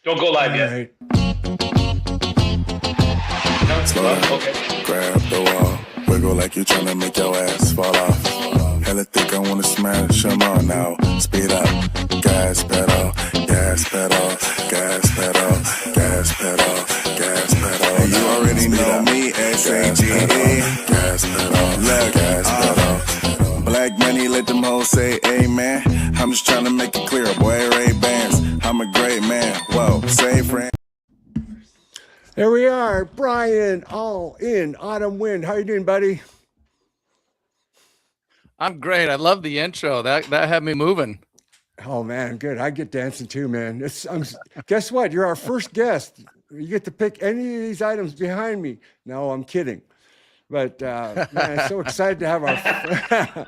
Don't go live All yet. right. Okay. Grab the wall, wiggle like you tryna make your ass fall off. Hella think I wanna smash them all now. Speed up, gas pedal, gas pedal, gas pedal, gas pedal, gas pedal. And you already know me, S-A-G-E. Gas pedal, gas pedal. Black money, let them hoes say amen. I'm just tryna make it clear, boy, Ray-Bans. I'm a great man, whoa, say friend. There we are, Brian, all in Autumn Wind. How you doing, buddy? I'm great. I love the intro. That had me moving. Oh man, good. I get dancing too, man. Guess what? You're our first guest. You get to pick any of these items behind me. No, I'm kidding. But man, I'm so excited to have our.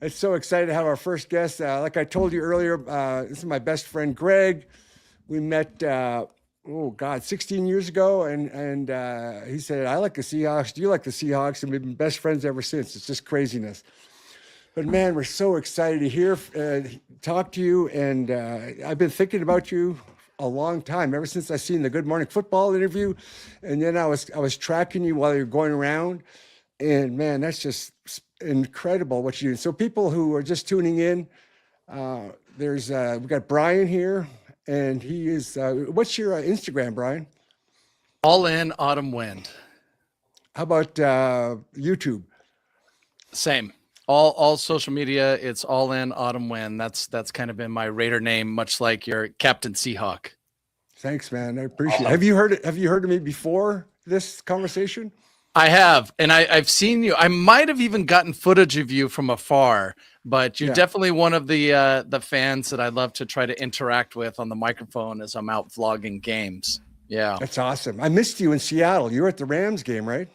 It's so excited to have our first guest. Like I told you earlier, this is my best friend Greg. We met. 16 years ago, and he said, I like the Seahawks. Do you like the Seahawks? And we've been best friends ever since. It's just craziness. But man, we're so excited to talk to you. And I've been thinking about you a long time, ever since I seen the Good Morning Football interview. And then I was tracking you while you're going around. And man, that's just incredible what you do. So people who are just tuning in, we got Brian here. And he is, what's your Instagram, Brian? All in Autumn Wind. How about YouTube? Same. All social media, it's all in Autumn Wind. That's kind of been my Raider name, much like your Captain Seahawk. Thanks, man. I appreciate it. Have you heard of me before this conversation? I have, and I've seen you. I might have even gotten footage of you from afar, but you're definitely one of the fans that I love to try to interact with on the microphone as I'm out vlogging games. Yeah, that's awesome. I missed you in Seattle. You were at the Rams game, right?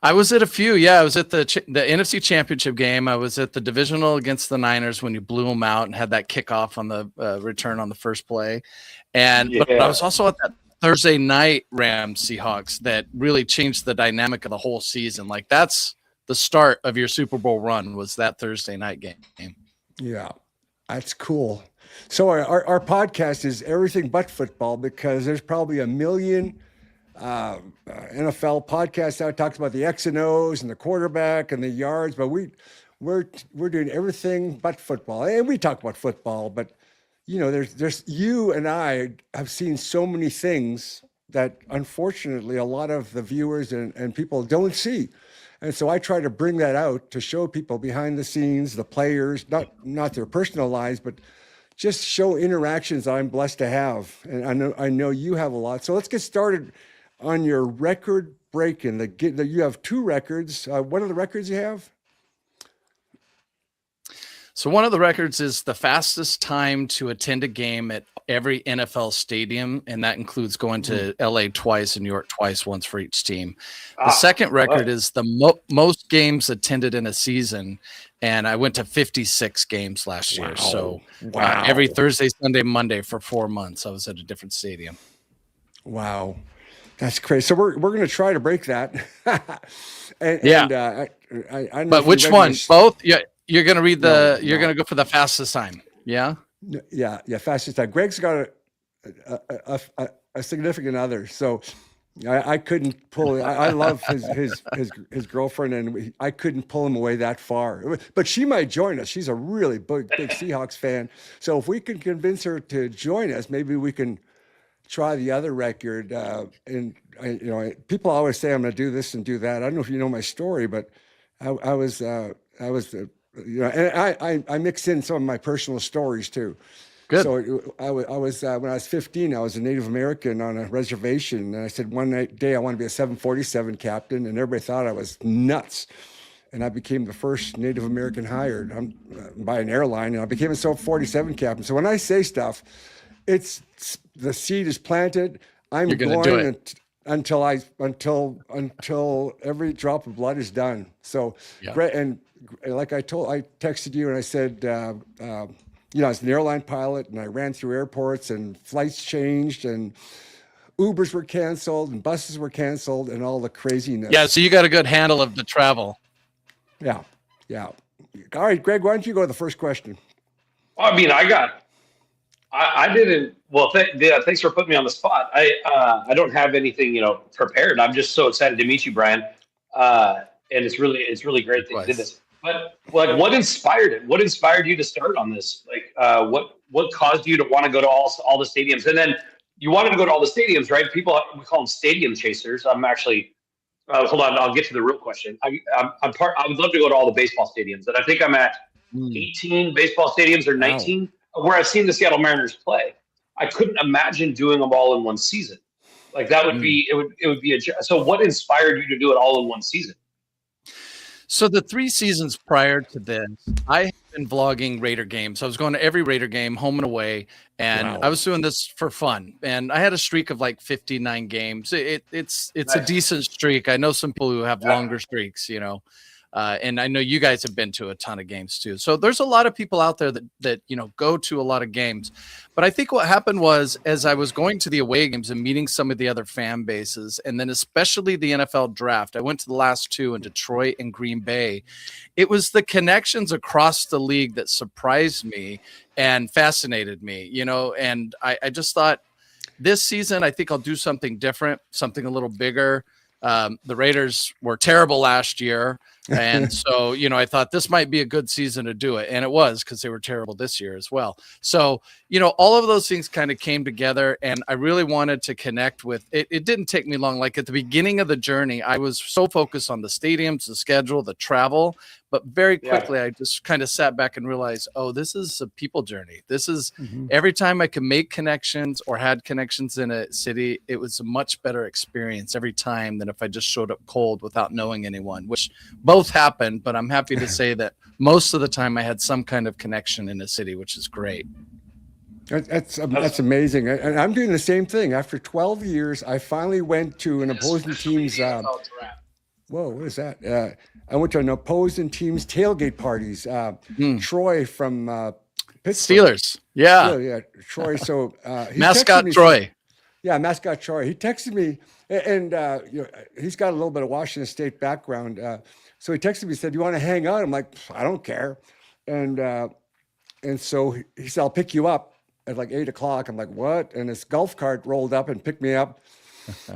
I was at a few. Yeah, I was at the NFC Championship game. I was at the divisional against the Niners when you blew them out and had that kickoff on the return on the first play, but I was also at that Thursday night Rams Seahawks that really changed the dynamic of the whole season. Like that's the start of your Super Bowl run, was that Thursday night game. Yeah, that's cool. So our podcast is everything but football, because there's probably a million NFL podcasts out talks about the X and O's and the quarterback and the yards, but we're doing everything but football. And we talk about football, but you know, there's you and I have seen so many things that unfortunately a lot of the viewers and people don't see. And so I try to bring that out to show people behind the scenes, the players, not their personal lives, but just show interactions I'm blessed to have. And I know you have a lot. So let's get started on your record breaking. You have 2 records. What are the records you have? So one of the records is the fastest time to attend a game at every NFL stadium, and that includes going to LA twice and New York twice, once for each team. The second record is the most games attended in a season, and I went to 56 games last year. So every Thursday, Sunday, Monday for 4 months, I was at a different stadium. Wow. That's crazy. So we're going to try to break that. But which one? Both? Yeah. You're going to read you're going to go for the fastest time. Yeah. Yeah. Fastest time. Greg's got a significant other. So I couldn't pull it. I love his girlfriend, and I couldn't pull him away that far, but she might join us. She's a really big Seahawks fan. So if we can convince her to join us, maybe we can try the other record. People always say I'm going to do this and do that. I don't know if you know my story, but I was and I mix in some of my personal stories too. Good. So I was when I was 15, I was a Native American on a reservation, and I said one day I want to be a 747 captain, and everybody thought I was nuts. And I became the first Native American hired by an airline, and I became a 747 captain. So when I say stuff, it's the seed is planted. I'm going until every drop of blood is done. So, and like I texted you and I said, I was an airline pilot, and I ran through airports, and flights changed, and Ubers were canceled, and buses were canceled, and all the craziness. Yeah. So you got a good handle of the travel. Yeah. All right, Greg, why don't you go to the first question? I mean, I I didn't. Well, yeah, thanks for putting me on the spot. I don't have anything prepared. I'm just so excited to meet you, Brian. And it's really great that you did this. But what inspired it? What inspired you to start on this? Like, what caused you to want to go to all the stadiums? And then you wanted to go to all the stadiums, right? We call them stadium chasers. I'm actually. Hold on, I'll get to the real question. I would love to go to all the baseball stadiums, and I think I'm at 18 baseball stadiums or 19 where I've seen the Seattle Mariners play. I couldn't imagine doing them all in one season. Like that would be it would be so. What inspired you to do it all in one season? So the 3 seasons prior to this, I had been vlogging Raider games. I was going to every Raider game, home and away, and I was doing this for fun. And I had a streak of like 59 games. It's nice. A decent streak. I know some people who have longer streaks, and I know you guys have been to a ton of games too. So there's a lot of people out there that go to a lot of games. But I think what happened was, as I was going to the away games and meeting some of the other fan bases, and then especially the NFL draft, I went to the last 2 in Detroit and Green Bay. It was the connections across the league that surprised me and fascinated me, and I just thought this season, I think I'll do something different, something a little bigger. The Raiders were terrible last year. And so, I thought this might be a good season to do it. And it was, because they were terrible this year as well. So, all of those things kind of came together, and I really wanted to connect with it. It didn't take me long. Like at the beginning of the journey, I was so focused on the stadiums, the schedule, the travel, but very quickly I just kind of sat back and realized, oh, this is a people journey. This is every time I could make connections or had connections in a city, it was a much better experience every time than if I just showed up cold without knowing anyone, which both happened. But I'm happy to say that most of the time I had some kind of connection in a city, which is great. That's amazing. And I'm doing the same thing. After 12 years, I finally went to an opposing team's whoa, what is that? I went to an opposing team's tailgate parties. Troy from Pittsburgh. Steelers. Yeah. Yeah. Troy. So Mascot Troy. Mascot Troy. He texted me, and he's got a little bit of Washington State background. So he texted me, said, "You want to hang out?" I'm like, "I don't care." And so he said, "I'll pick you up at like 8 o'clock." I'm like, "What?" And his golf cart rolled up and picked me up.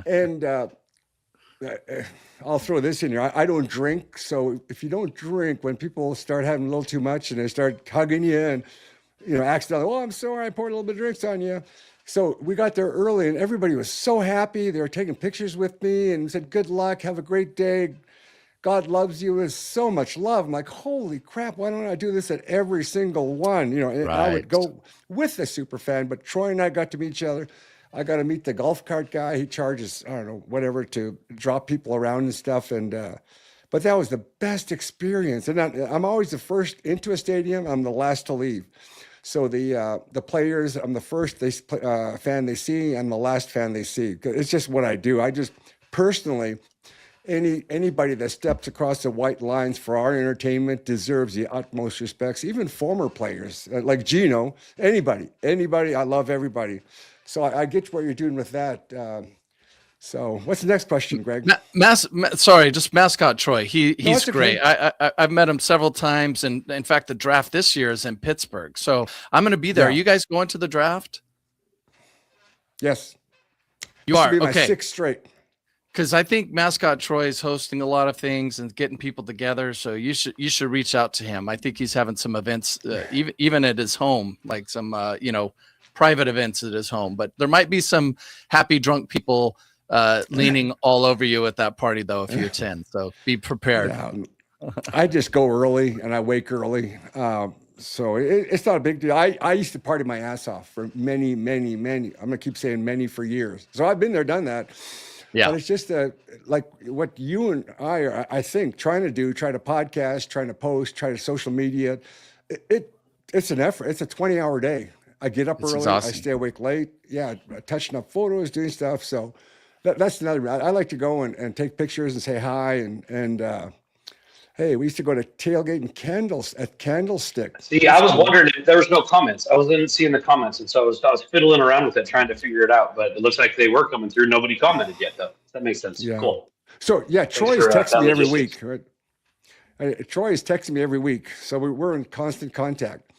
And I'll throw this in here. I don't drink. So if you don't drink, when people start having a little too much and they start hugging you and, accidentally, "Oh, I'm sorry, I poured a little bit of drinks on you." So we got there early and everybody was so happy. They were taking pictures with me and said, "Good luck. Have a great day. God loves you." Is so much love. I'm like, holy crap, why don't I do this at every single one? And I would go with the super fan, but Troy and I got to meet each other. I got to meet the golf cart guy. He charges, I don't know, whatever, to drop people around and stuff. And but that was the best experience. And I'm always the first into a stadium. I'm the last to leave. So the players, I'm the first fan they see. I'm the last fan they see. It's just what I do. I just personally, anybody that steps across the white lines for our entertainment deserves the utmost respects. Even former players like Gino, anybody. I love everybody. So I get what you're doing with that. So what's the next question, Greg? Just Mascot Troy. He's great. Okay. I've met him several times, and in fact, the draft this year is in Pittsburgh. So I'm going to be there. Are you guys going to the draft? Yes. You are. This will be okay. my 6th straight. Because I think Mascot Troy is hosting a lot of things and getting people together. So you should reach out to him. I think he's having some events, even at his home, like some private events at his home. But there might be some happy drunk people leaning all over you at that party, though, if you attend. So be prepared. Yeah. I just go early and I wake early. So it's not a big deal. I used to party my ass off for many, many, many. I'm going to keep saying many for years. So I've been there, done that. Yeah. But it's just like what you and I are, I think, trying to do, try to podcast, trying to post, try to social media. It's an effort. It's a 20-hour day. I get up early. Exhausting. I stay awake late. Yeah. Touching up photos, doing stuff. So that's another. I like to go and take pictures and say hi. And hey, we used to go to tailgate and Candlestick. See, I was wondering if there was no comments. I wasn't seeing the comments. And so I was fiddling around with it, trying to figure it out. But it looks like they were coming through. Nobody commented yet, though. That makes sense. Yeah. Cool. So, yeah, Troy is texting me every week. Right? Troy is texting me every week. So we're in constant contact.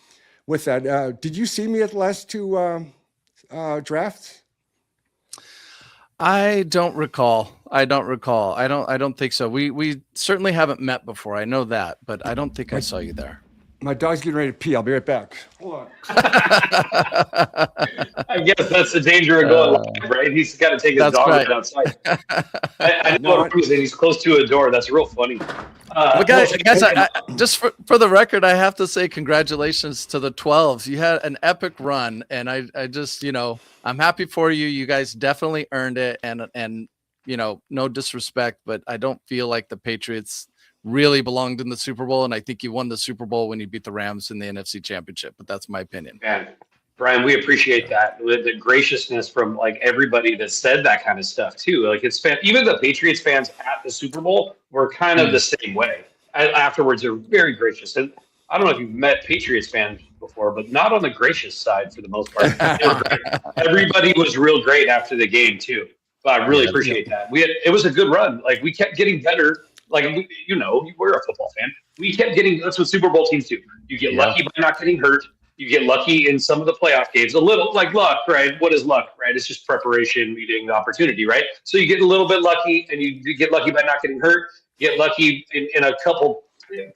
with that. Did you see me at the last two drafts? I don't recall. I don't think so. We certainly haven't met before. I know that, but I don't think I saw you there. My dog's getting ready to pee. I'll be right back. Hold on. I guess that's the danger of going live, right? He's got to take his dog outside. I know he's close to a door. That's real funny. But guys, just for the record, I have to say congratulations to the 12s. You had an epic run, and I just, I'm happy for you. You guys definitely earned it, and no disrespect, but I don't feel like the Patriots really belonged in the Super Bowl, and I think you won the Super Bowl when you beat the Rams in the NFC Championship, but that's my opinion. Man, Brian, we appreciate that. The graciousness from like everybody that said that kind of stuff too. Like even the Patriots fans at the Super Bowl were kind of the same way. Afterwards, they're very gracious. And I don't know if you've met Patriots fans before, but not on the gracious side for the most part. Everybody was real great after the game too. But I really appreciate that. It was a good run. Like we kept getting better. Like, we're a football fan. We kept getting, that's what Super Bowl teams do. You get lucky by not getting hurt. You get lucky in some of the playoff games. A little like luck, right? What is luck, right? It's just preparation meeting the opportunity, right? So you get a little bit lucky, and you get lucky by not getting hurt. Get lucky in a couple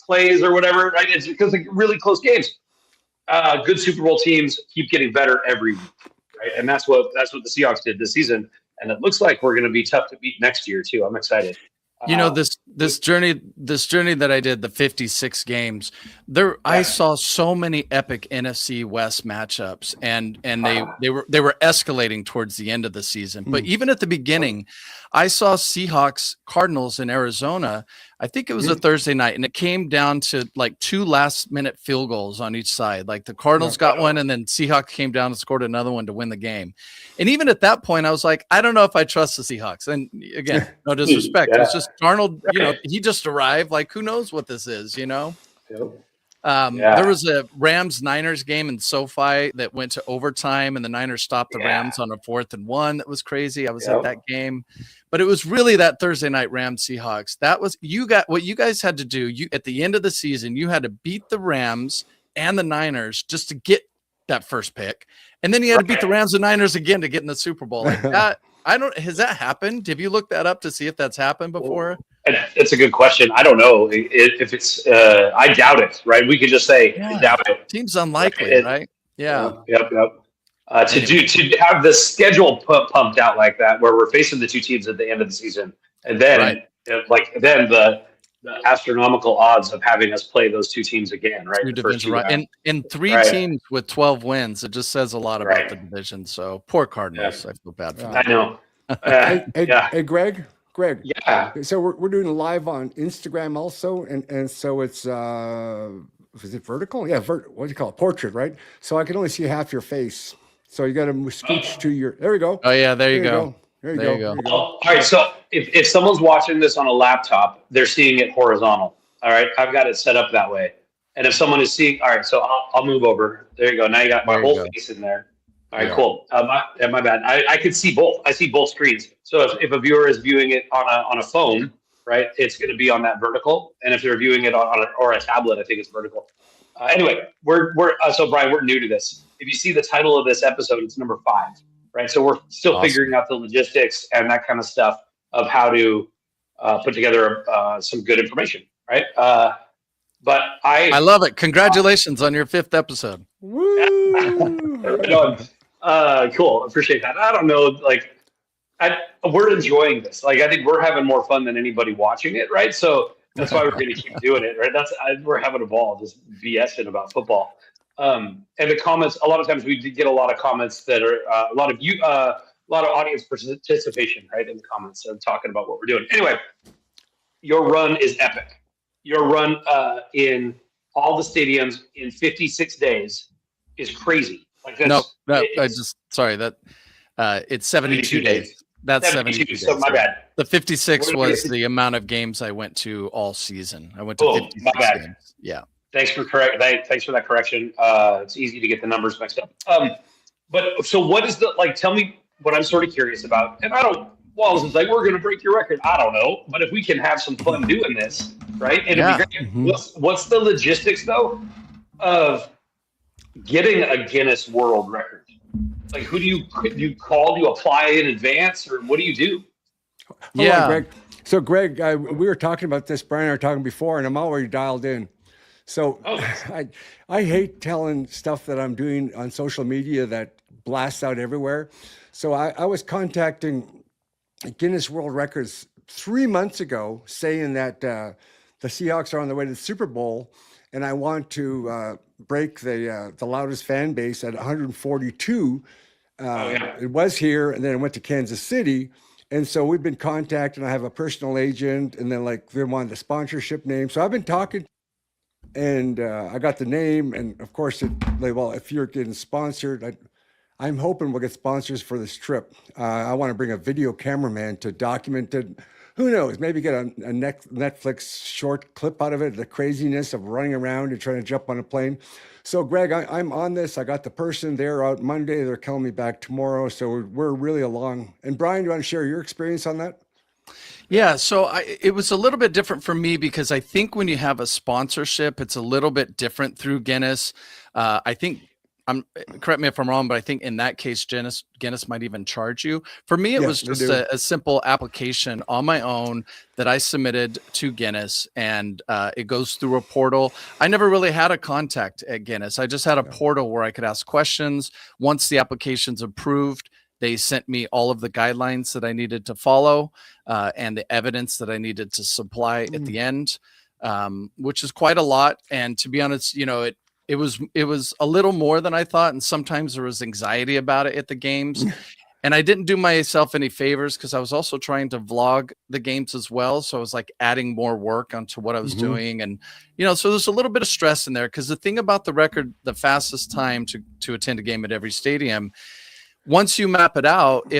plays or whatever, right? It's because of really close games. Good Super Bowl teams keep getting better every week, right? And that's what the Seahawks did this season. And it looks like we're going to be tough to beat next year too. I'm excited. This journey that I did, the 56 games there, I saw so many epic NFC West matchups, and they were escalating towards the end of the season. But even at the beginning, I saw Seahawks Cardinals in Arizona. I think it was a Thursday night, and it came down to like 2 last-minute field goals on each side. Like the Cardinals got one, and then Seahawks came down and scored another one to win the game. And even at that point, I was like, I don't know if I trust the Seahawks. And again, no disrespect. It's just Darnold, he just arrived. Like, who knows what this is, There was a Rams-Niners game in SoFi that went to overtime, and the Niners stopped the Rams on a 4th and 1. That was crazy. I was at that game. But it was really that Thursday night Rams-Seahawks. That was what you guys had to do. At the end of the season, you had to beat the Rams and the Niners just to get that first pick. And then you had to beat the Rams and Niners again to get in the Super Bowl. Like that, has that happened? Have you looked that up to see if that's happened before? It's a good question. I don't know if it's. I doubt it. Right? We could just say I doubt it. Seems unlikely, right? Yeah. Yep. To have the schedule pumped out like that, where we're facing the two teams at the end of the season, and then the astronomical odds of having us play those two teams again, right? And 3 teams with 12 wins. It just says a lot about the division. So poor Cardinals. I feel bad for them. I know. Hey, Greg. Yeah. So we're doing live on Instagram also, and so it's is it vertical? Yeah, what do you call it? Portrait, right? So I can only see half your face. So you got to scooch to your. There we go. Oh yeah, there you go. There you go. All right. So if someone's watching this on a laptop, they're seeing it horizontal. All right. I've got it set up that way. And if someone is seeing, all right, so I'll move over. There you go. Now you got my whole face in there. All right, cool. My bad. I can see both. I see both screens. So if a viewer is viewing it on a phone, right, it's going to be on that vertical. And if they're viewing it on a tablet, I think it's vertical. Anyway, so Brian, we're new to this. If you see the title of this episode, it's number 5, right? So we're still figuring out the logistics and that kind of stuff of how to put together some good information, right? But I love it. Congratulations on your 5th episode. Woo! Cool. Appreciate that. I don't know, we're enjoying this. Like, I think we're having more fun than anybody watching it, right? So that's why we're going to keep doing it, right? We're having a ball just BSing about football. And the comments, a lot of times we get a lot of comments that are a lot of audience participation, right, in the comments and talking about what we're doing. Anyway, your run is epic. Your run in all the stadiums in 56 days is crazy. It's 72 days. That's 72 days. So my bad. The 56 was the amount of games I went to all season. I went to 56 my bad. games. Yeah. Thanks for that correction. It's easy to get the numbers mixed up. But so what is tell me what I'm sort of curious about. And Wallace is like, we're going to break your record. I don't know. But if we can have some fun doing this, right? It'd be great. Mm-hmm. What's the logistics though of getting a Guinness World Record? Like, who do you call? Do you apply in advance, or what do you do? Hold on, Greg. So, Greg, we were talking about this. Brian and I were talking before, and I'm already dialed in. So, I hate telling stuff that I'm doing on social media that blasts out everywhere. So, I was contacting Guinness World Records 3 months ago, saying that the Seahawks are on their way to the Super Bowl, and I want to break the loudest fan base at 142. It was here, and then it went to Kansas City. And so we've been contacting. I have a personal agent, and then like they wanted the sponsorship name. So I've been talking, and I got the name, and of course, well, if you're getting sponsored, I'm hoping we'll get sponsors for this trip. I want to bring a video cameraman to document it. Who knows? Maybe get a Netflix short clip out of it, the craziness of running around and trying to jump on a plane. So, Greg, I'm on this. I got the person. They're out Monday. They're calling me back tomorrow. So we're really along. And Brian, do you want to share your experience on that? Yeah, so it was a little bit different for me because I think when you have a sponsorship, it's a little bit different through Guinness. I think correct me if I'm wrong, but I think in that case, Guinness might even charge you. For me, it was just a simple application on my own that I submitted to Guinness, and it goes through a portal. I never really had a contact at Guinness. I just had a portal where I could ask questions. Once the application's approved, they sent me all of the guidelines that I needed to follow and the evidence that I needed to supply at the end, which is quite a lot. And to be honest, it was a little more than I thought, and sometimes there was anxiety about it at the games. And I didn't do myself any favors because I was also trying to vlog the games as well. So I was like adding more work onto what I was doing. And, so there's a little bit of stress in there because the thing about the record, the fastest time to attend a game at every stadium, once you map it out,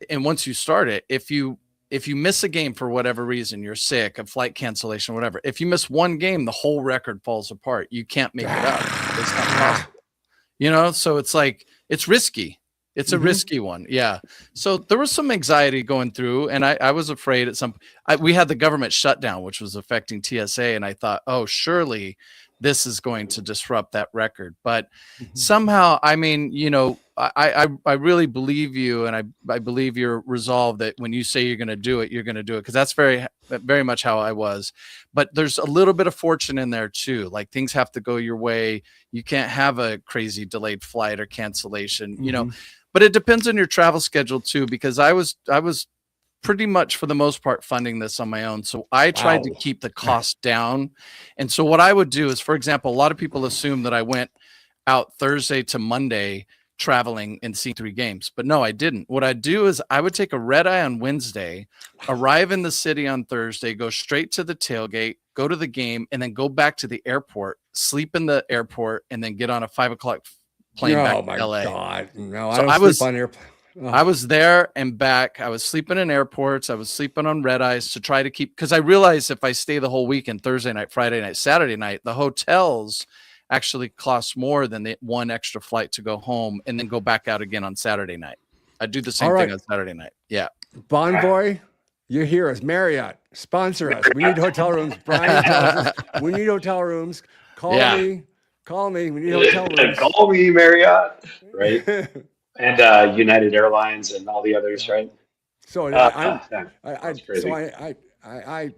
once you start it, if you miss a game for whatever reason, you're sick, a flight cancellation, whatever. If you miss one game, the whole record falls apart. You can't make it up. It's not possible. So it's like, it's risky. It's a risky one. Yeah. So there was some anxiety going through, and I was afraid we had the government shutdown, which was affecting TSA. And I thought, oh, surely this is going to disrupt that record. But somehow, I mean, I really believe you, and I believe your resolve that when you say you're going to do it, you're going to do it, because that's very, very much how I was. But there's a little bit of fortune in there too. Like things have to go your way. You can't have a crazy delayed flight or cancellation, But it depends on your travel schedule too, because I was pretty much for the most part funding this on my own. So I tried to keep the cost down. And so what I would do is, for example, a lot of people assume that I went out Thursday to Monday traveling and seeing 3 games, but no, I didn't. What I'd do is I would take a red eye on Wednesday, arrive in the city on Thursday, go straight to the tailgate, go to the game, and then go back to the airport, sleep in the airport, and then get on a 5 o'clock plane back to LA. God. No, so I don't sleep on airplane. I was there and back. I was sleeping in airports. I was sleeping on red eyes to try to keep, because I realized if I stay the whole weekend, Thursday night, Friday night, Saturday night, the hotels actually cost more than the one extra flight to go home and then go back out again on Saturday night. I do the same thing on Saturday night. Yeah. Bonvoy, you hear us. Marriott, sponsor us. We need hotel rooms. Brian tells us we need hotel rooms. Call me. We need hotel rooms. Call me, Marriott. Right. And United Airlines and all the others, right? So I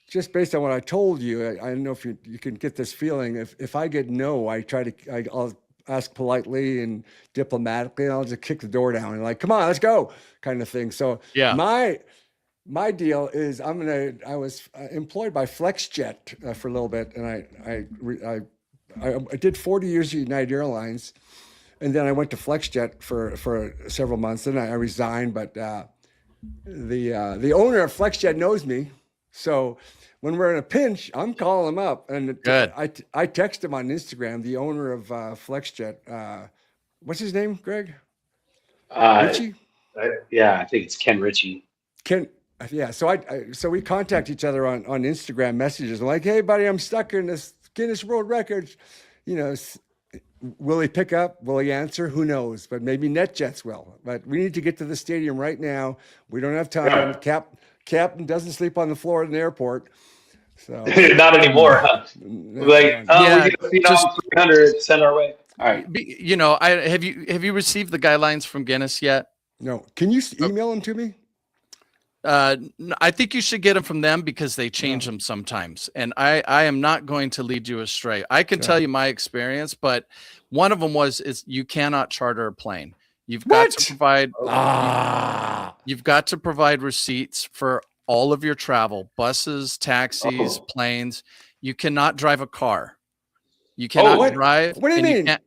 just based on what I told you, I don't know if you can get this feeling. If I get no, I'll ask politely and diplomatically, and I'll just kick the door down and like, come on, let's go, kind of thing. So my deal is I was employed by FlexJet for a little bit, and I did 40 years at United Airlines. And then I went to FlexJet for several months. Then I resigned, but the owner of FlexJet knows me. So when we're in a pinch, I'm calling him up, and I text him on Instagram. The owner of FlexJet, what's his name, Greg? Richie. I think it's Ken Ritchie. Yeah. So we contact each other on Instagram messages. I'm like, hey, buddy, I'm stuck in this Guinness World Records. Will he pick up? Will he answer? Who knows? But maybe NetJets will. But we need to get to the stadium right now. We don't have time. Captain doesn't sleep on the floor in the airport. So not anymore, huh? We get a 300, send our way. All right. have you received the guidelines from Guinness yet? No. Can you email them to me? I think you should get them from them because they change them sometimes. And I am not going to lead you astray. I can tell you my experience, but one of them is you cannot charter a plane. You've got to provide you've got to provide receipts for all of your travel, buses, taxis, planes. You cannot drive a car. You cannot drive. What do you mean?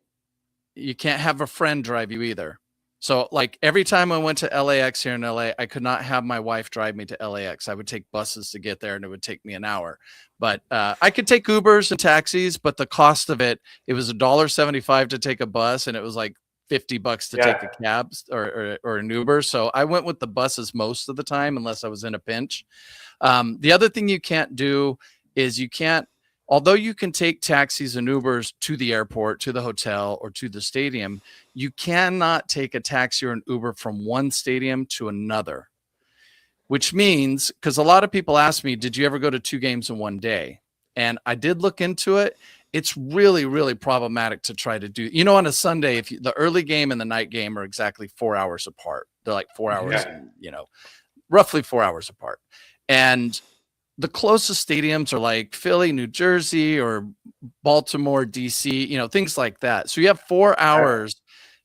You can't have a friend drive you either. So like every time I went to LAX here in LA, I could not have my wife drive me to LAX. I would take buses to get there and it would take me an hour. But I could take Ubers and taxis, but the cost of it was $1.75 to take a bus and it was like $50 to take a cab or an Uber. So I went with the buses most of the time unless I was in a pinch. The other thing you can't do is although you can take taxis and Ubers to the airport, to the hotel, or to the stadium, you cannot take a taxi or an Uber from one stadium to another, which means, because a lot of people ask me, did you ever go to 2 games in one day? And I did look into it. It's really, really problematic to try to do. On a Sunday, the early game and the night game are exactly 4 hours apart. They're like 4 hours, roughly 4 hours apart. And the closest stadiums are like Philly, New Jersey, or Baltimore, DC, things like that. So you have 4 hours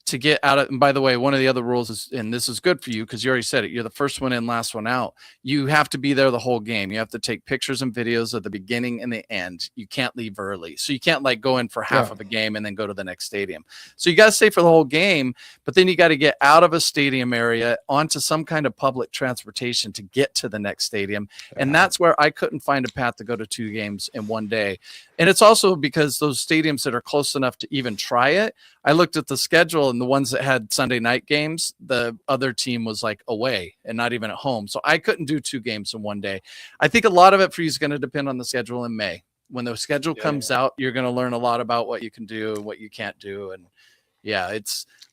to get out of. And by the way, one of the other rules is, and this is good for you because you already said it, you're the first one in, last one out. You have to be there the whole game. You have to take pictures and videos of the beginning and the end. You can't leave early. So you can't like go in for half of a game and then go to the next stadium. So you got to stay for the whole game, but then you got to get out of a stadium area onto some kind of public transportation to get to the next stadium. And that's where I couldn't find a path to go to 2 games in one day. And it's also because those stadiums that are close enough to even try it, I looked at the schedule and the ones that had Sunday night games, the other team was like away and not even at home. So I couldn't do 2 games in one day. I think a lot of it for you is going to depend on the schedule in May. When the schedule comes out, you're going to learn a lot about what you can do and what you can't do. And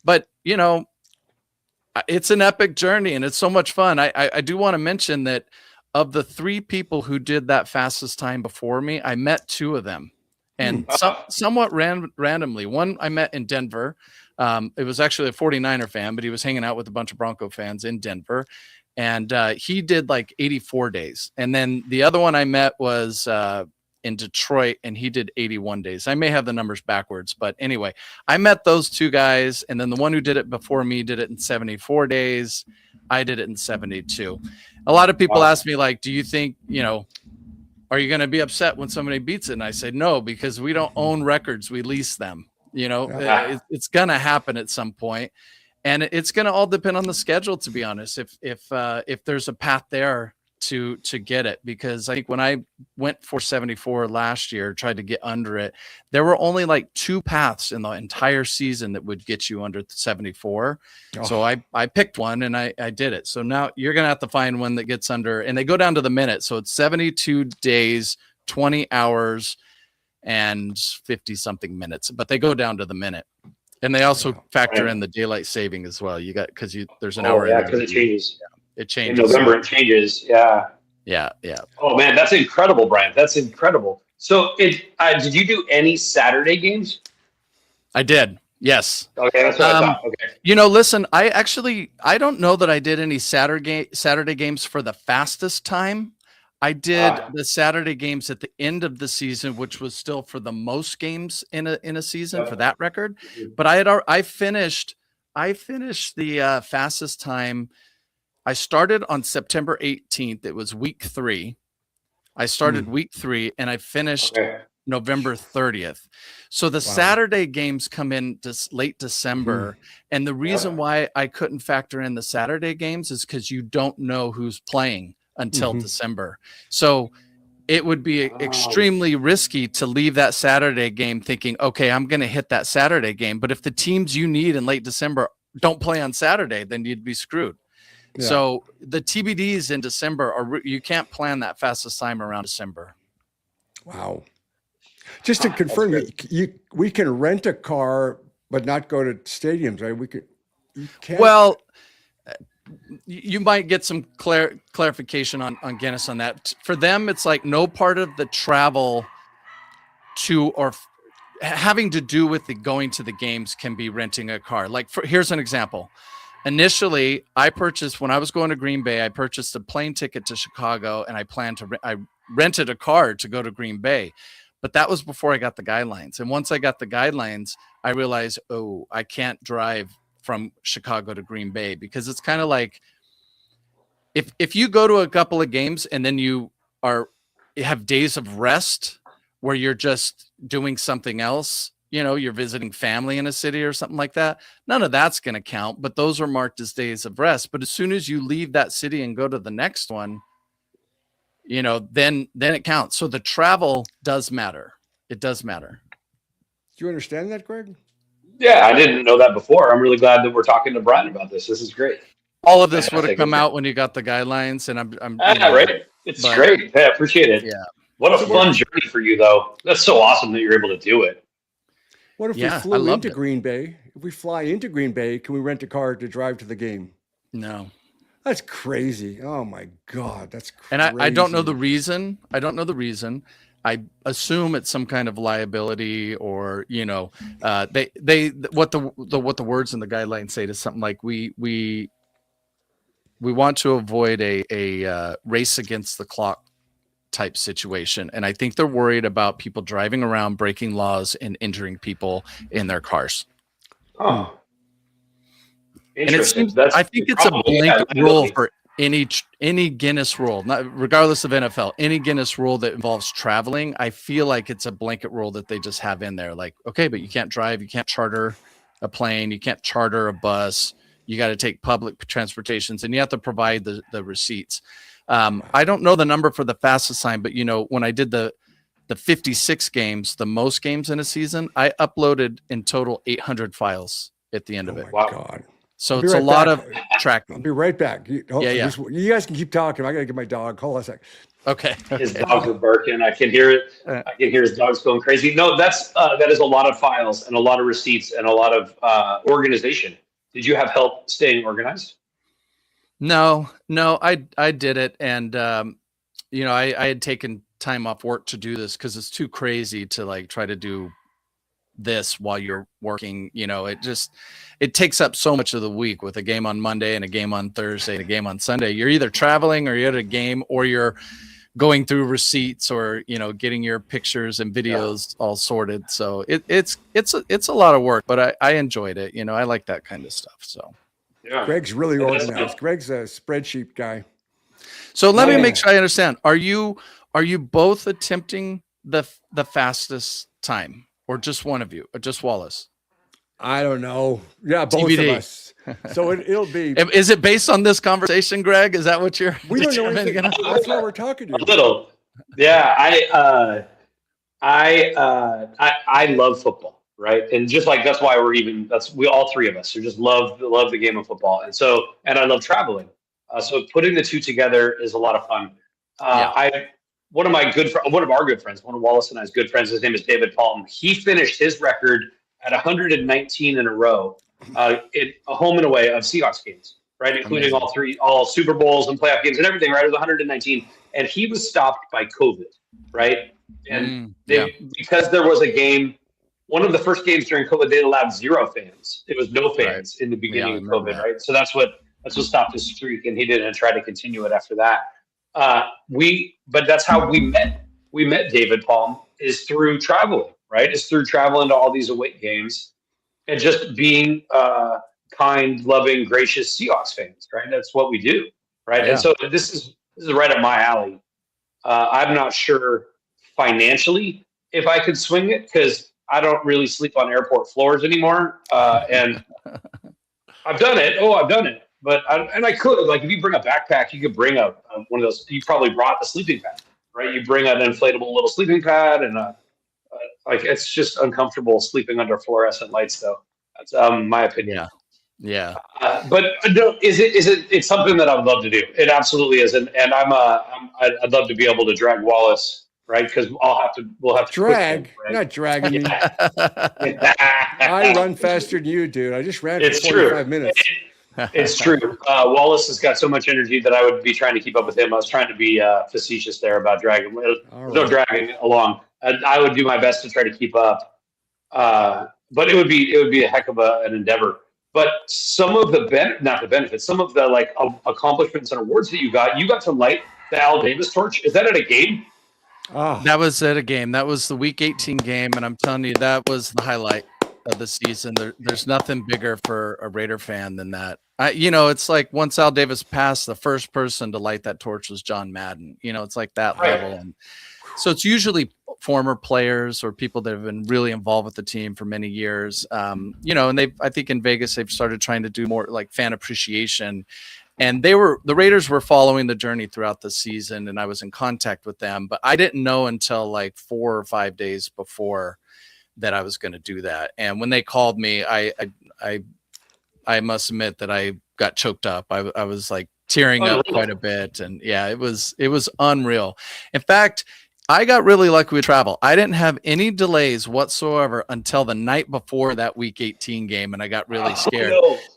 but it's an epic journey and it's so much fun. I do want to mention that of the 3 people who did that fastest time before me, I met 2 of them. And somewhat randomly, one I met in Denver. It was actually a 49er fan, but he was hanging out with a bunch of Bronco fans in Denver. And he did like 84 days. And then the other one I met was in Detroit, and he did 81 days. I may have the numbers backwards, but anyway, I met those 2 guys. And then the one who did it before me did it in 74 days. I did it in 72. A lot of people ask me, like, do you think, are you going to be upset when somebody beats it? And I say, no, because we don't own records. We lease them. It's going to happen at some point. And it's going to all depend on the schedule, to be honest, if there's a path there to get it. Because I think when I went for 74 last year, tried to get under it, there were only like 2 paths in the entire season that would get you under 74. So I picked one and I did it. So now you're going to have to find one that gets under, and they go down to the minute. So it's 72 days, 20 hours and 50 something minutes, but they go down to the minute. And they also factor in the daylight saving as well. You got, because there's an hour. Yeah, because it changes. It changes. In November, it changes. Yeah. Yeah. Oh man, that's incredible, Brian. That's incredible. So did you do any Saturday games? I did. Yes. Okay, that's what I thought. Okay. Listen, I don't know that I did any Saturday games for the fastest time. I did the Saturday games at the end of the season, which was still for the most games in a season for that record. But I finished the fastest time. I started on September 18th. It was week 3. I started week 3 and I finished November 30th. So the Saturday games come in late December. And the reason why I couldn't factor in the Saturday games is because you don't know who's playing until December. So it would be extremely risky to leave that Saturday game thinking, okay, I'm going to hit that Saturday game. But if the teams you need in late December don't play on Saturday, then you'd be screwed. Yeah. So the TBDs in December you can't plan that fastest time around December. Wow. Just to confirm, we can rent a car, but not go to stadiums, right? Well, you might get some clarification on Guinness on that. For them, it's like no part of the travel to or having to do with the going to the games can be renting a car. Like here's an example. Initially, when I was going to Green Bay, I purchased a plane ticket to Chicago, and I rented a car to go to Green Bay. But that was before I got the guidelines. And once I got the guidelines, I realized, I can't drive from Chicago to Green Bay, because it's kind of like if you go to a couple of games and then you have days of rest where you're just doing something else, you're visiting family in a city or something like that, none of that's going to count, but those are marked as days of rest. But as soon as you leave that city and go to the next one, then it counts. So the travel does matter. It does matter. Do you understand that, Greg? Yeah, I didn't know that before. I'm really glad that we're talking to Brian about this. This is great. All of this would have come out when you got the guidelines, and I'm right. It's great. Yeah, I appreciate it. Yeah. What a fun journey for you, though. That's so awesome that you're able to do it. What if we flew into Green Bay? If we fly into Green Bay, can we rent a car to drive to the game? No. That's crazy. Oh my God, that's crazy. And I don't know the reason. I assume it's some kind of liability, or what the words in the guidelines say is something like we want to avoid a race against the clock type situation. And I think they're worried about people driving around, breaking laws, and injuring people in their cars. Oh, interesting. And I think it's a blanket rule for any Guinness rule, regardless of NFL, any Guinness rule that involves traveling. I feel like it's a blanket rule that they just have in there. Like, okay, but you can't drive, you can't charter a plane, you can't charter a bus, you got to take public transportations, and you have to provide the receipts. I don't know the number for the fastest time, but when I did the 56 games, the most games in a season, I uploaded in total 800 files at the end of it. Oh my God. So it's a lot of tracking. I'll be right back. You guys can keep talking. I got to get my dog. Hold on a sec. Okay. His dogs are barking. I can hear it. I can hear his dogs going crazy. No, that is a lot of files and a lot of receipts and a lot of organization. Did you have help staying organized? No, I did it. And, I had taken time off work to do this because it's too crazy to try to do this while you're working. It takes up so much of the week with a game on Monday and a game on Thursday and a game on Sunday. You're either traveling or you're at a game, or you're going through receipts, or getting your pictures and videos all sorted. So it's a lot of work, but I enjoyed it. I like that kind of stuff. So yeah. Greg's really organized. Greg's a spreadsheet guy. So let me make sure I understand. Are you both attempting the fastest time, or just one of you, or just Wallace? I don't know. Yeah, both TBD. of us. So it'll be. Is it based on this conversation, Greg? Is that what you're? We don't know anything. That's why we're talking to you. A little. Yeah, I love football, right? And just that's why we all three of us who just love the game of football, and I love traveling. So putting the two together is a lot of fun. One of our good friends, one of Wallace and I's good friends, his name is David Palm. He finished his record at 119 in a row, a home and away of Seahawks games, right? Including all Super Bowls and playoff games and everything, right? It was 119. And he was stopped by COVID, right? And because there was a game, one of the first games during COVID, they allowed 0 fans. It was no fans in the beginning of COVID, right? So that's what stopped his streak, and he didn't try to continue it after that. But that's how we met. We met David Palm is through traveling, right? It's through traveling to all these away games and just being kind, loving, gracious Seahawks fans, right? That's what we do, right? Yeah. And so this is right up my alley. I'm not sure financially if I could swing it, because I don't really sleep on airport floors anymore. And I've done it. But I could, if you bring a backpack, you could bring one of those. You probably brought the sleeping pad, right? You bring an inflatable little sleeping pad, and it's just uncomfortable sleeping under fluorescent lights, though. That's my opinion. Yeah. But no, it's something that I would love to do. It absolutely is, and I'd love to be able to drag Wallace, right? Because we'll have to drag, him, right? Not dragging me. I run faster than you, dude. I just ran for 45 minutes. It's true. Wallace has got so much energy that I would be trying to keep up with him. I was trying to be facetious there about dragging. No dragging along. I would do my best to try to keep up. But it would be a heck of an endeavor. But some of the not the benefits, some of the like accomplishments and awards that you got to light the Al Davis torch. Is that at a game? Oh, That was at a game. That was the Week 18 game, and I'm telling you, that was the highlight of the season. There's nothing bigger for a Raider fan than that. It's like once Al Davis passed, the first person to light that torch was John Madden. It's like that level. And so it's usually former players or people that have been really involved with the team for many years. And I think in Vegas, they've started trying to do more like fan appreciation. And the Raiders were following the journey throughout the season, and I was in contact with them, but I didn't know until like 4 or 5 days before that I was going to do that. And when they called me, I must admit that I got choked up. I was like tearing up quite a bit. And yeah, it was unreal. In fact, I got really lucky with travel. I didn't have any delays whatsoever until the night before that Week 18 game, and I got really scared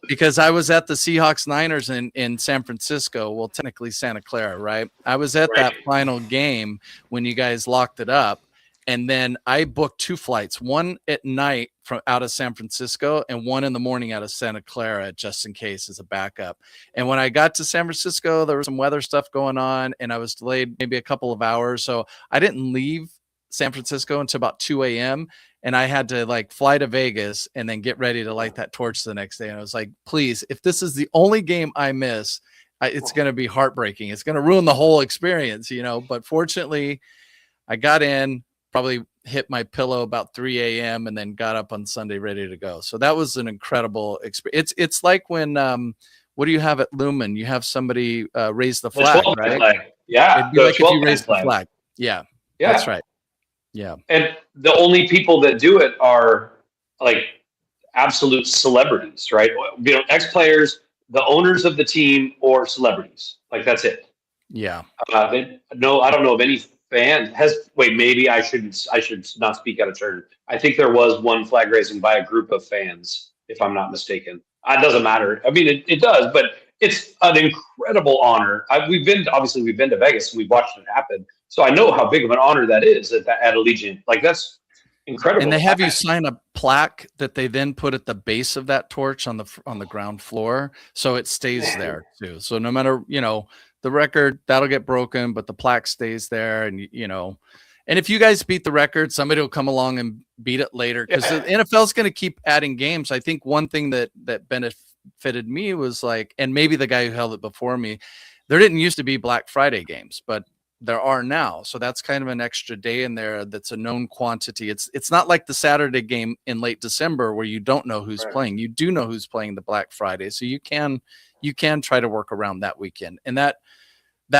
because I was at the Seahawks Niners in San Francisco. Well, technically Santa Clara, right? I was at that final game when you guys locked it up, and then I booked 2 flights, one at night from out of San Francisco and one in the morning out of Santa Clara, just in case as a backup. And when I got to San Francisco, there was some weather stuff going on, and I was delayed maybe a couple of hours. So I didn't leave San Francisco until about 2 a.m. And I had to like fly to Vegas and then get ready to light that torch the next day. And I was like, please, if this is the only game I miss, it's going to be heartbreaking. It's going to ruin the whole experience, But fortunately, I got in, probably hit my pillow about 3 a.m. and then got up on Sunday ready to go. So that was an incredible experience. It's like when, what do you have at Lumen? You have somebody raise the flag, right? Yeah. It'd be like if you raise the flag. Yeah. That's right. Yeah. And the only people that do it are like absolute celebrities, right? Ex-players, the owners of the team, or celebrities. Like that's it. Yeah. I don't know of any fan maybe I should not speak out of turn. I think there was one flag raising by a group of fans, if I'm not mistaken. It doesn't matter. I mean, it does, but it's an incredible honor. We've been to Vegas and we've watched it happen. So I know how big of an honor that is at Allegiant. Like that's incredible. And they have you sign a plaque that they then put at the base of that torch on the ground floor, so it stays there too. So no matter the record, that'll get broken, but the plaque stays there. And, and if you guys beat the record, somebody will come along and beat it later because the NFL is going to keep adding games. I think one thing that benefited me was like, and maybe the guy who held it before me, there didn't used to be Black Friday games, but there are now. So that's kind of an extra day in there. That's a known quantity. It's not like the Saturday game in late December where you don't know who's playing. You do know who's playing the Black Friday. So you can try to work around that weekend. And that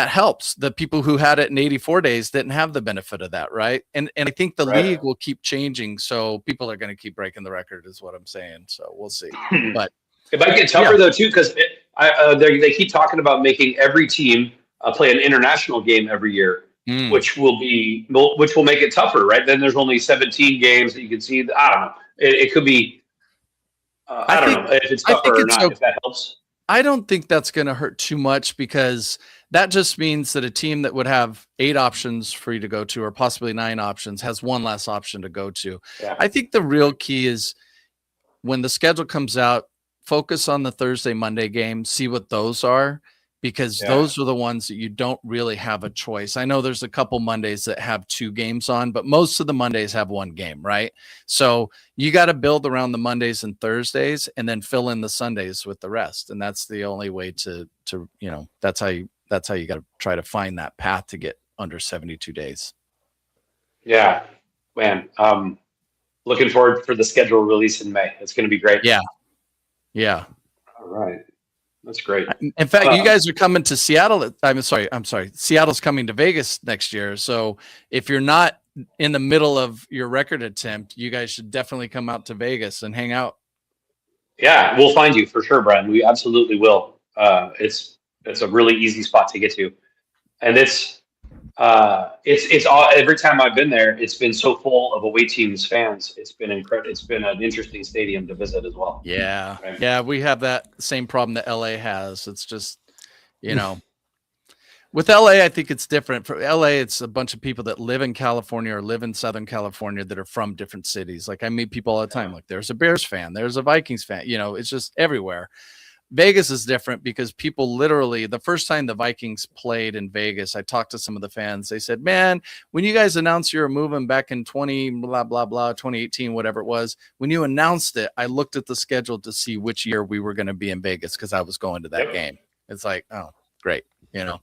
helps. The people who had it in 84 days didn't have the benefit of that, right? And I think the league will keep changing, so people are going to keep breaking the record, is what I'm saying. So we'll see. But it might get tougher though too, because they keep talking about making every team play an international game every year, which will make it tougher, right? Then there's only 17 games that you can see. I don't know. It could be. I don't know if it's tougher or not. If that helps. I don't think that's going to hurt too much because that just means that a team that would have 8 options for you to go to, or possibly 9 options, has one less option to go to. Yeah. I think the real key is when the schedule comes out, focus on the Thursday, Monday games, see what those are, because those are the ones that you don't really have a choice. I know there's a couple Mondays that have 2 games on, but most of the Mondays have 1 game, right? So you got to build around the Mondays and Thursdays and then fill in the Sundays with the rest. And that's the only way to that's how you got to try to find that path to get under 72 days. Yeah, man. Looking forward for the schedule release in May. It's going to be great. Yeah. Yeah. All right. That's great. In fact, you guys are coming to Seattle. I'm sorry. Seattle's coming to Vegas next year. So if you're not in the middle of your record attempt, you guys should definitely come out to Vegas and hang out. Yeah, we'll find you for sure, Brian. We absolutely will. It's a really easy spot to get to. And it's all, every time I've been there, it's been so full of away teams fans. It's been incredible. It's been an interesting stadium to visit as well. Yeah. Right? Yeah. We have that same problem that LA has. It's just, With LA, I think it's different. For LA, it's a bunch of people that live in California or live in Southern California that are from different cities. Like I meet people all the time. Like there's a Bears fan, there's a Vikings fan. You know, it's just everywhere. Vegas is different because people literally, the first time the Vikings played in Vegas, I talked to some of the fans. They said, man, when you guys announced you were moving back in 2018, whatever it was, when you announced it, I looked at the schedule to see which year we were going to be in Vegas because I was going to that game. It's like, oh, great. You know,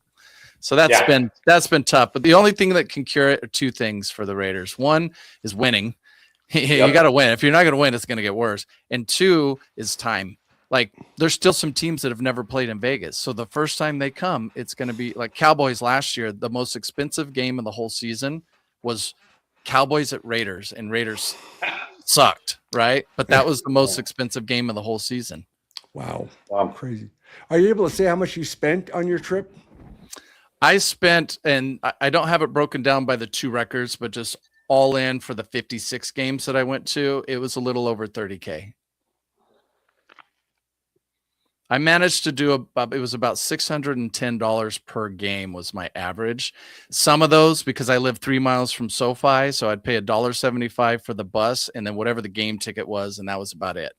so that's been tough. But the only thing that can cure it are two things for the Raiders. One is winning. You got to win. If you're not going to win, it's going to get worse. And two is time. Like there's still some teams that have never played in Vegas. So the first time they come, it's going to be like Cowboys last year. The most expensive game of the whole season was Cowboys at Raiders, and Raiders sucked, right? But that was the most expensive game of the whole season. Wow. Crazy. Are you able to say how much you spent on your trip? I spent, and I don't have it broken down by the two records, but just all in for the 56 games that I went to, it was a little over $30K. I managed to do it was about $610 per game was my average. Some of those, because I live 3 miles from SoFi, so I'd pay $1.75 for the bus and then whatever the game ticket was, and that was about it.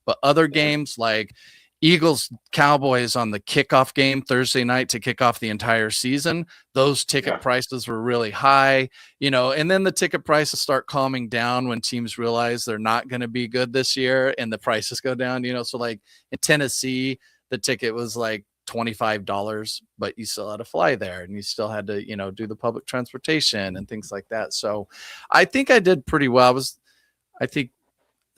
But other games like Eagles Cowboys on the kickoff game Thursday night to kick off the entire season, those ticket prices were really high, you know, and then the ticket prices start calming down when teams realize they're not going to be good this year and the prices go down, you know. So like in Tennessee, the ticket was like $25, but you still had to fly there and you still had to, you know, do the public transportation and things like that. So I think I did pretty well. I think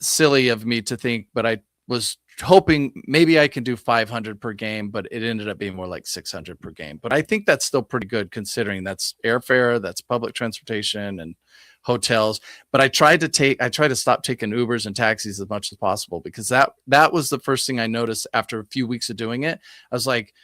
silly of me to think, but I was hoping maybe I can do 500 per game, but it ended up being more like 600 per game. But I think that's still pretty good considering that's airfare, that's public transportation and hotels. But I try to stop taking Ubers and taxis as much as possible because that was the first thing I noticed after a few weeks of doing it. I was like,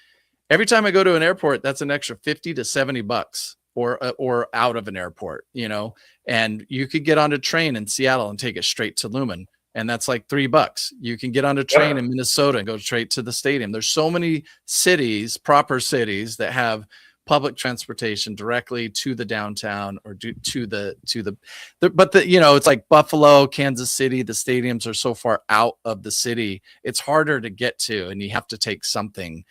every time I go to an airport, that's an extra 50 to 70 bucks or out of an airport, you know, and you could get on a train in Seattle and take it straight to Lumen. And that's like $3. You can get on a train in Minnesota and go straight to the stadium. There's so many cities, proper cities that have public transportation directly to the downtown or to the you know, it's like Buffalo, Kansas City, the stadiums are so far out of the city. It's harder to get to and you have to take something.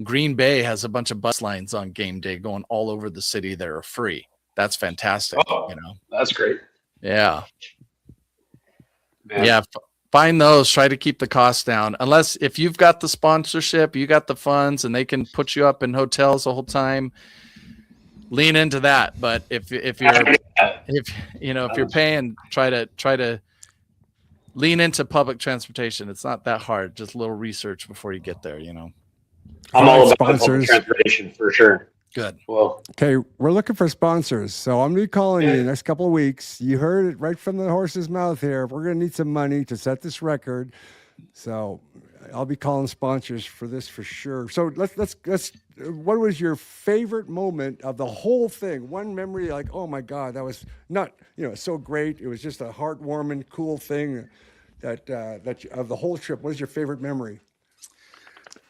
Green Bay has a bunch of bus lines on game day going all over the city that are free. That's fantastic. You know, that's great. Yeah. Man. Yeah, find those. Try to keep the costs down. Unless if you've got the sponsorship, you got the funds, and they can put you up in hotels the whole time. Lean into that. But if you're paying, try to lean into public transportation. It's not that hard. Just a little research before you get there. You know, I'm all about public transportation for sure. Good. Well, okay, we're looking for sponsors. So I'm going to be calling you in the next couple of weeks. You heard it right from the horse's mouth here. We're going to need some money to set this record. So I'll be calling sponsors for this for sure. So let's what was your favorite moment of the whole thing? One memory like, oh my God, that was not, you know, so great. It was just a heartwarming, cool thing that of the whole trip. What is your favorite memory?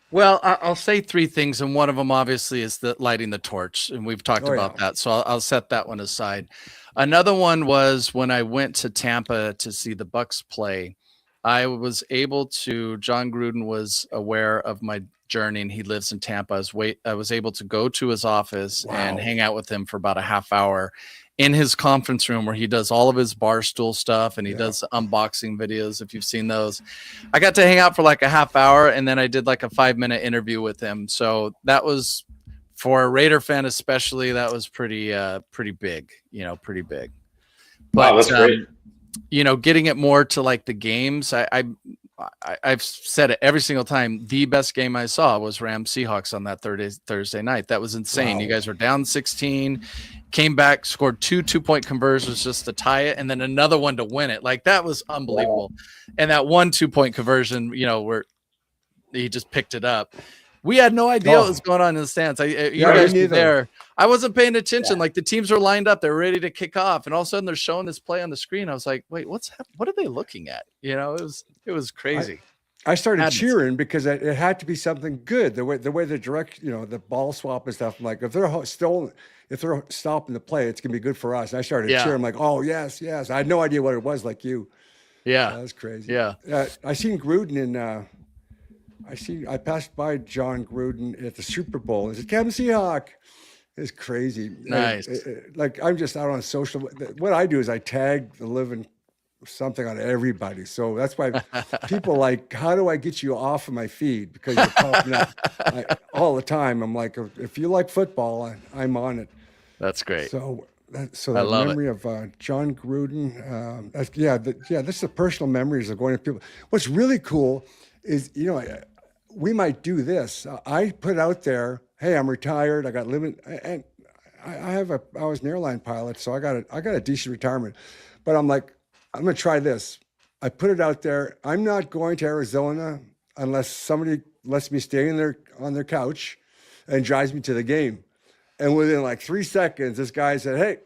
Well, I'll say three things, and one of them obviously is the lighting the torch, and we've talked about that, so I'll set that one aside. Another one was when I went to Tampa to see the Bucs play. I was able to. John Gruden was aware of my journey, and he lives in Tampa. I was able to go to his office and hang out with him for about a half hour in his conference room where he does all of his Barstool stuff and he does unboxing videos. If you've seen those, I got to hang out for like a half hour and then I did like a 5-minute interview with him. So that was, for a Raider fan, especially, that was pretty big, you know, pretty big. But, wow, that's great. You know, getting it more to like the games, I've said it every single time. The best game I saw was Rams Seahawks on that Thursday night. That was insane. Wow. You guys were down 16, came back, scored 2-2-point conversions just to tie it, and then another one to win it. Like, that was unbelievable. Wow. And that 1 2-point conversion, you know, where he just picked it up. We had no idea what was going on in the stands. You guys were there. I wasn't paying attention. Yeah. Like, the teams were lined up. They're ready to kick off. And all of a sudden they're showing this play on the screen. I was like, wait, what are they looking at? You know, it was crazy. I started Madness. cheering because it had to be something good. The way the direct, the ball swap and stuff. I'm like, if they're stopping the play, it's gonna be good for us. And I started Yeah. cheering. I'm like, oh yes, yes. I had no idea what it was, like you. Yeah. That was crazy. Yeah. I seen Gruden I passed by John Gruden at the Super Bowl. He said, "Captain Seahawk." It's crazy. Nice. Like I'm just out on social. What I do is I tag the living something on everybody. So that's why people like, how do I get you off of my feed? Because you're popping up all the time. I'm like, if you like football, I'm on it. That's great. So that love memory of John Gruden. This is the personal memories of going to people. What's really cool is, we might do this. I put out there, hey, I'm retired. I got limit, and I was an airline pilot, so I got a decent retirement. But I'm like, I'm gonna try this. I put it out there. I'm not going to Arizona unless somebody lets me stay on their couch and drives me to the game. And within like 3 seconds, this guy said, "Hey,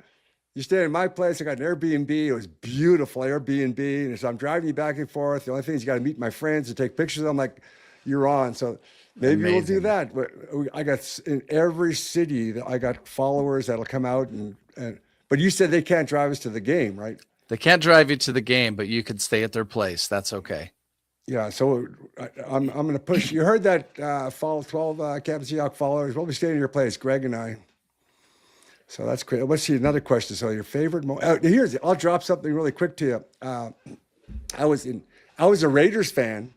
you stay in my place. I got an Airbnb. It was beautiful Airbnb. And so I'm driving you back and forth. The only thing is you got to meet my friends and take pictures." I'm like, "You're on." So maybe we'll do that. But I got in every city, I got followers that'll come out but you said they can't drive us to the game, right? They can't drive you to the game, but you could stay at their place. That's okay. Yeah, so I'm going to push. You heard that, follow 12 Captain Seahawk followers. We'll be staying in your place, Greg and I. So that's great. Let's see another question. So your favorite moment? I'll drop something really quick to you. I was a Raiders fan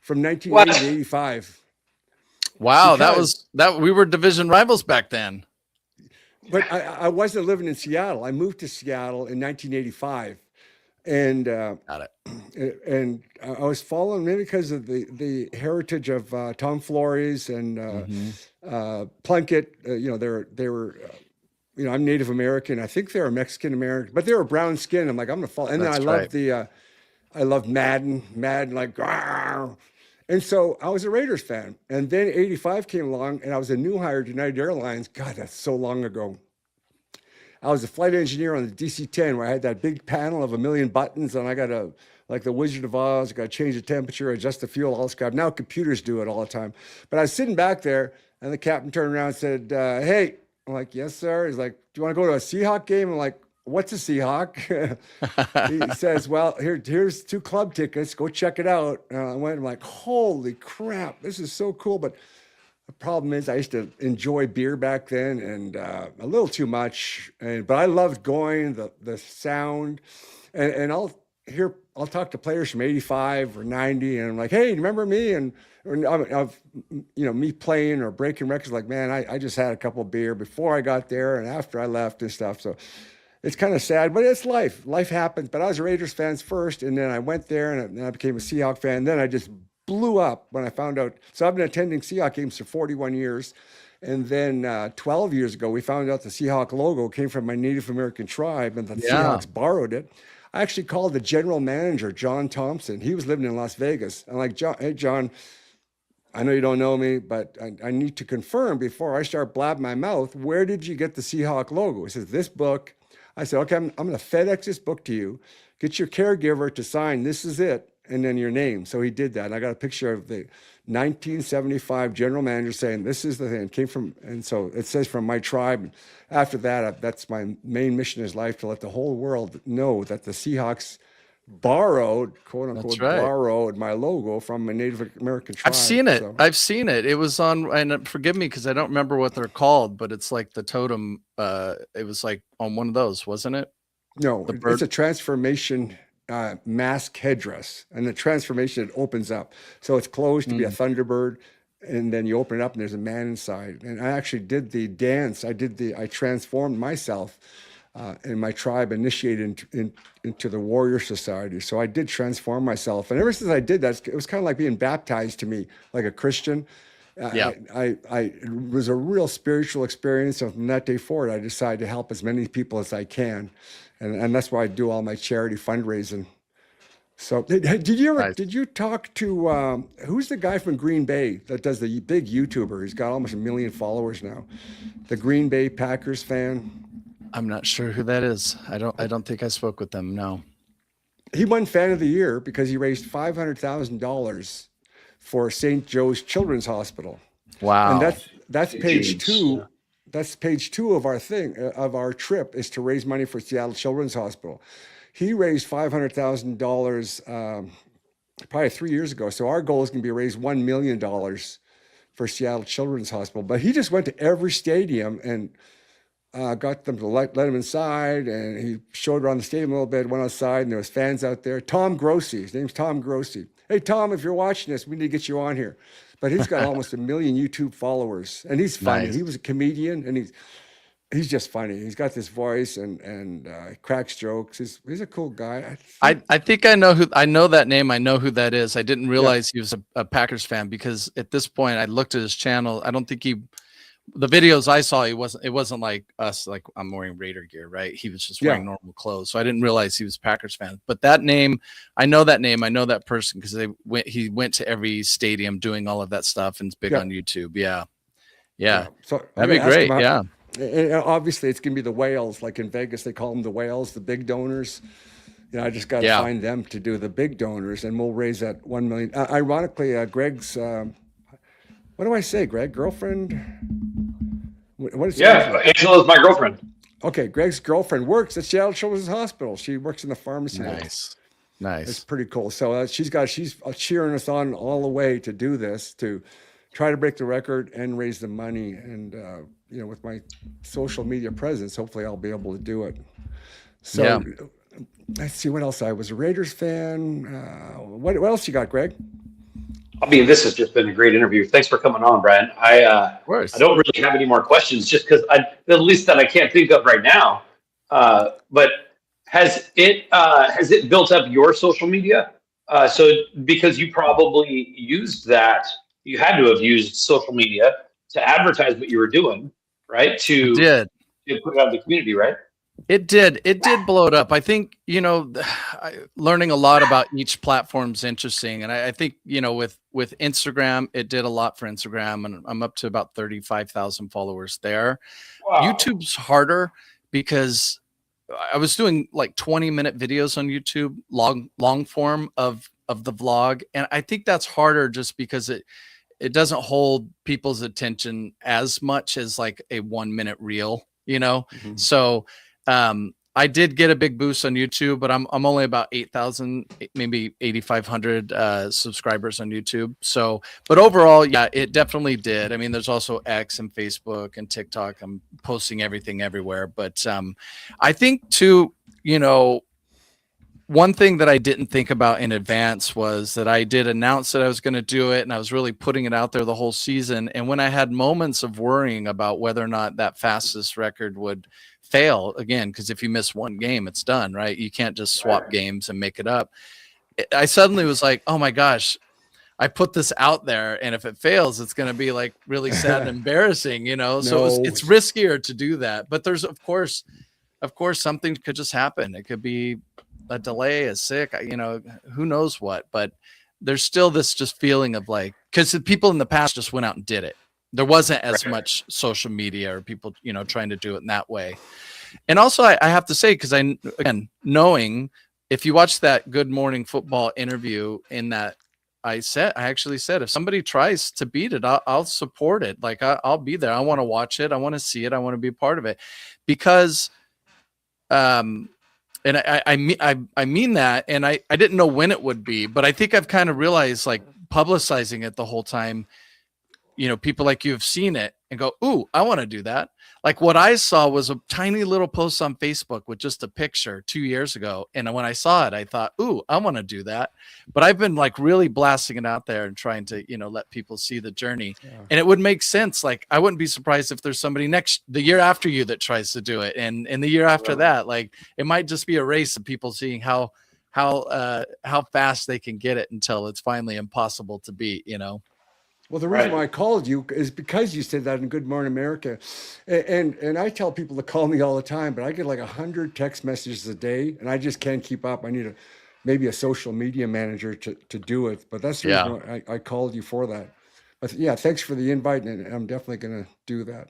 from 1980 to 85. Wow, that we were division rivals back then. But I wasn't living in Seattle. I moved to Seattle in 1985, and Got it. And I was following maybe because of the heritage of Tom Flores and Plunkett. They were. I'm Native American. I think they were Mexican American, but they were brown skin. I'm like, I'm gonna follow. And That's then I loved Madden like. Rawr. And so I was a Raiders fan. And then 85 came along and I was a new hire at United Airlines. God, that's so long ago. I was a flight engineer on the DC-10 where I had that big panel of 1 million buttons and I got like the Wizard of Oz, I got to change the temperature, adjust the fuel, all this stuff. Now computers do it all the time. But I was sitting back there and the captain turned around and said, "Hey." I'm like, "Yes, sir." He's like, "Do you want to go to a Seahawk game?" I'm like, "What's a Seahawk?" He says, "Well, here's 2 club tickets. Go check it out." I'm like, "Holy crap, this is so cool!" But the problem is, I used to enjoy beer back then, and a little too much. But I loved going, the sound, and I'll talk to players from 85 or 90, and I'm like, "Hey, remember me?" And me playing or breaking records. Like, man, I just had a couple of beer before I got there and after I left and stuff. So it's kind of sad, but it's life. Life happens. But I was a Raiders fan first, and then I went there, and then I became a Seahawk fan. Then I just blew up when I found out. So I've been attending Seahawk games for 41 years. And then 12 years ago, we found out the Seahawk logo came from my Native American tribe, and the Seahawks borrowed it. I actually called the general manager, John Thompson. He was living in Las Vegas. I'm like, "Hey, John, I know you don't know me, but I need to confirm before I start blabbing my mouth, where did you get the Seahawk logo?" He says, "This book." I said, "Okay, I'm going to FedEx this book to you. Get your caregiver to sign, this is it, and then your name." So he did that. And I got a picture of the 1975 general manager saying, "This is the thing." It came from, and so it says from my tribe. And after that, that's my main mission in life, to let the whole world know that the Seahawks borrowed, quote unquote, borrowed my logo from a Native American tribe. I've seen it. It was on, and forgive me because I don't remember what they're called, but it's like the totem. It was like on one of those, wasn't it? No, it's a transformation mask headdress, and the transformation, it opens up. So it's closed to be a Thunderbird, and then you open it up and there's a man inside. And I actually did the dance. I transformed myself. And my tribe initiated into the Warrior Society. So I did transform myself. And ever since I did that, it was kind of like being baptized to me, like a Christian. It was a real spiritual experience. So from that day forward, I decided to help as many people as I can. And that's why I do all my charity fundraising. So did you talk to, who's the guy from Green Bay that does the big YouTuber? He's got almost 1 million followers now. The Green Bay Packers fan. I'm not sure who that is. I don't think I spoke with them. No. He won Fan of the Year because he raised $500,000 for St. Joe's Children's Hospital. Wow. And that's page 2. That's page 2 of our thing, of our trip, is to raise money for Seattle Children's Hospital. He raised $500,000 probably 3 years ago. So our goal is going to be to raise $1 million for Seattle Children's Hospital. But he just went to every stadium and got them to let him inside, and he showed around the stadium a little bit, went outside, and there was fans out there. Tom Grossi, his name's Tom Grossi. Hey, Tom, if you're watching this, we need to get you on here. But he's got almost 1 million YouTube followers, and he's funny. Nice. He was a comedian, and he's just funny. He's got this voice and cracks jokes. He's a cool guy. I think I know that name. I know who that is. I didn't realize he was a Packers fan, because at this point I looked at his channel. I don't think the videos I saw, it wasn't like us, like I'm wearing Raider gear, right? He was just wearing normal clothes. So I didn't realize he was a Packers fan. But that name, I know that name. I know that person because he went to every stadium doing all of that stuff and is big on YouTube. Yeah. So that'd be great. Yeah. And obviously, it's going to be the whales. Like in Vegas, they call them the whales, the big donors. I just got to find them to do the big donors, and we'll raise that 1 million. Ironically, Greg's, what do I say, Greg? Girlfriend? What is Angela is my girlfriend. Okay, Greg's girlfriend works at Seattle Children's Hospital. She works in the pharmacy. Nice. It's pretty cool. So she's cheering us on all the way to do this, to try to break the record and raise the money. And with my social media presence, hopefully I'll be able to do it. So let's see what else. I was a Raiders fan. What else you got, Greg? I mean, this has just been a great interview. Thanks for coming on, Brian. I don't really have any more questions, just because at least that I can't think of right now. But has it built up your social media? So because you probably used that, you had to have used social media to advertise what you were doing, right? To put it out in the community, right? It did blow it up. I think, learning a lot about each platform is interesting. And I think, with Instagram, it did a lot for Instagram, and I'm up to about 35,000 followers there. Wow. YouTube's harder because I was doing like 20-minute videos on YouTube, long form of the vlog. And I think that's harder just because it doesn't hold people's attention as much as like a 1-minute reel, Mm-hmm. So, I did get a big boost on YouTube, but I'm only about 8,000, maybe 8,500 subscribers on YouTube. So, but overall, yeah, it definitely did. I mean, there's also X and Facebook and TikTok. I'm posting everything everywhere. But I think too, one thing that I didn't think about in advance was that I did announce that I was going to do it, and I was really putting it out there the whole season. And when I had moments of worrying about whether or not that fastest record would fail again, because if you miss one game, it's done, right? You can't just swap games and make it up. I suddenly was like, oh my gosh, I put this out there, and if it fails, it's going to be like really sad and embarrassing, So it's riskier to do that. But there's of course something could just happen. It could be a delay, a sick, who knows what. But there's still this just feeling of like, because the people in the past just went out and did it. There wasn't as much social media or people, trying to do it in that way. And also, I have to say, because knowing, if you watch that Good Morning Football interview in that, I actually said, if somebody tries to beat it, I'll support it. Like I'll be there. I want to watch it. I want to see it. I want to be a part of it, because, and I mean that, and I didn't know when it would be, but I think I've kind of realized, like, publicizing it the whole time, people like you have seen it and go, ooh, I want to do that. Like what I saw was a tiny little post on Facebook with just a picture 2 years ago. And when I saw it, I thought, ooh, I want to do that. But I've been like really blasting it out there and trying to, let people see the journey. Yeah. And it would make sense. Like, I wouldn't be surprised if there's somebody the year after you that tries to do it. And the year after that, like, it might just be a race of people seeing how fast they can get it until it's finally impossible to beat, Well, the reason why I called you is because you said that in Good Morning America. And I tell people to call me all the time, but I get like 100 text messages a day, and I just can't keep up. I need maybe a social media manager to do it. But that's the reason why I called you for that. But yeah, thanks for the invite, and I'm definitely going to do that.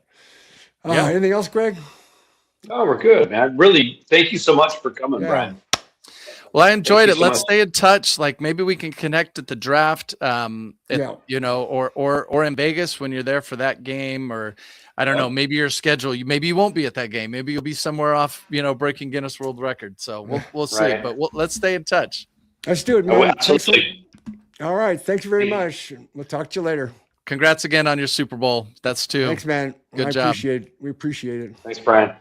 Anything else, Greg? Oh, we're good, man. Really, thank you so much for coming, Brian. Well, I enjoyed you it. so Let's much. stay in touch. Like maybe we can connect at the draft, Yeah. you know, or in Vegas when you're there for that game, or I don't know, maybe your schedule, maybe you won't be at that game. Maybe you'll be somewhere off, you know, breaking Guinness World Record. So we'll see, Right. but let's stay in touch. Let's do it, Oh, man. absolutely. All right. Thank you very much. We'll talk to you later. Congrats again on your Super Bowl. That's two. Thanks, man. Good I job. appreciate it. We appreciate it. Thanks, Brian.